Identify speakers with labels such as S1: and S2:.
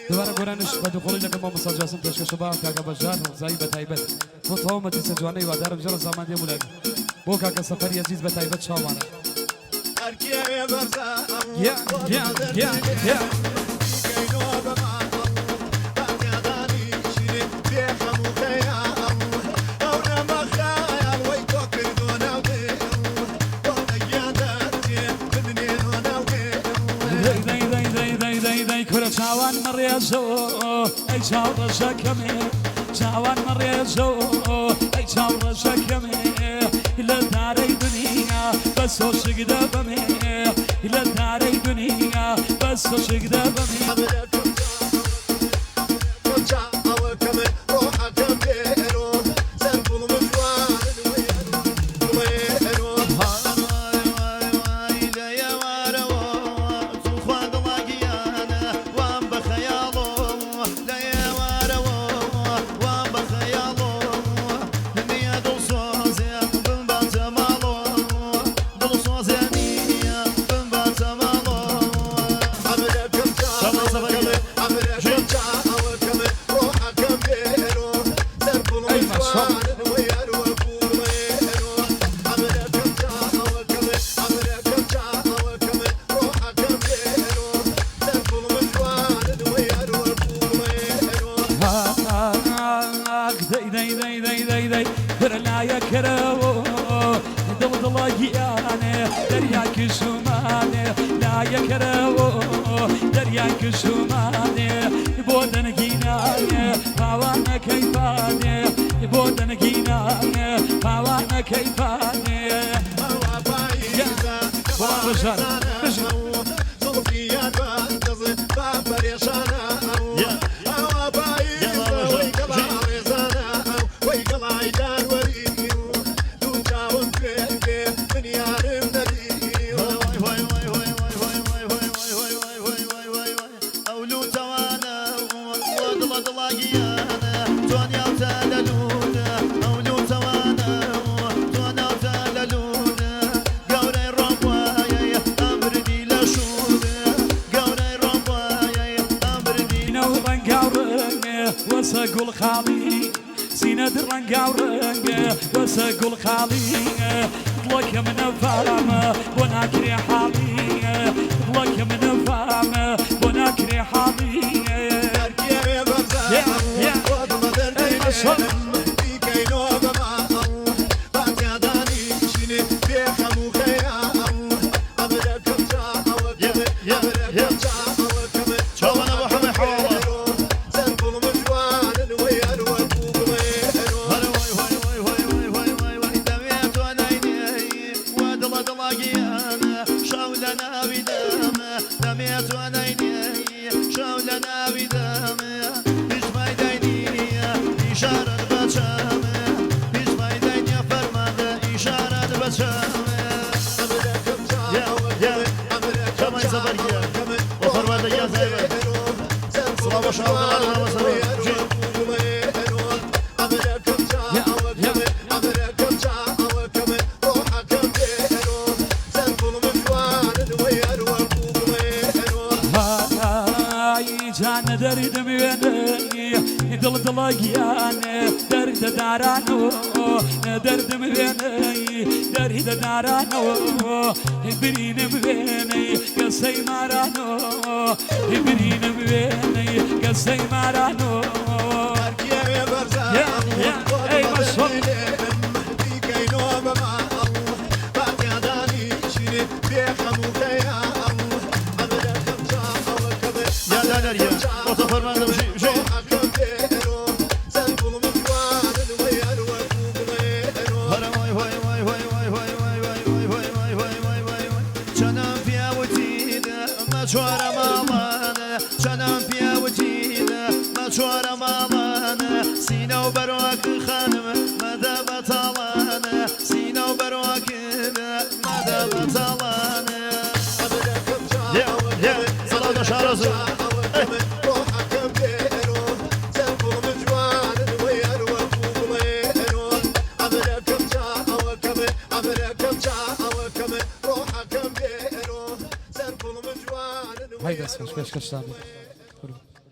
S1: دوباره گرانش و دخولی لکه ما مساجاسم پیش شباب که بجار زایی به تایبت تو تهمتی سجوانی و دارم جل زمان دی مولک بو که سفری عزیز به تایبت شامانه یا چاوان مریزو ای چاو شکمی چاوان مریزو ای چاو شکمی لداری دنیا بس شگده بمی لداری دنیا بس شگده بمی وسقول خالي سيند الرنقا ورنقا وسقول خالي اطلق من فامه وناكري حالي اطلق من فامه وناكري حالي درد دارانو درد مبيني درد دارانو برين مبيني قصي مارانو برين مبيني قصي مارانو اي مشهور يا لا يا وتفرمان بشي شوارا مامان شنم فيها وجينا ما شوارا مامان سينا وبرواك خانم مدى بطلان سينا وبرواك مدى بطلان يا صلاة شارزو هاي بس مش كشتاني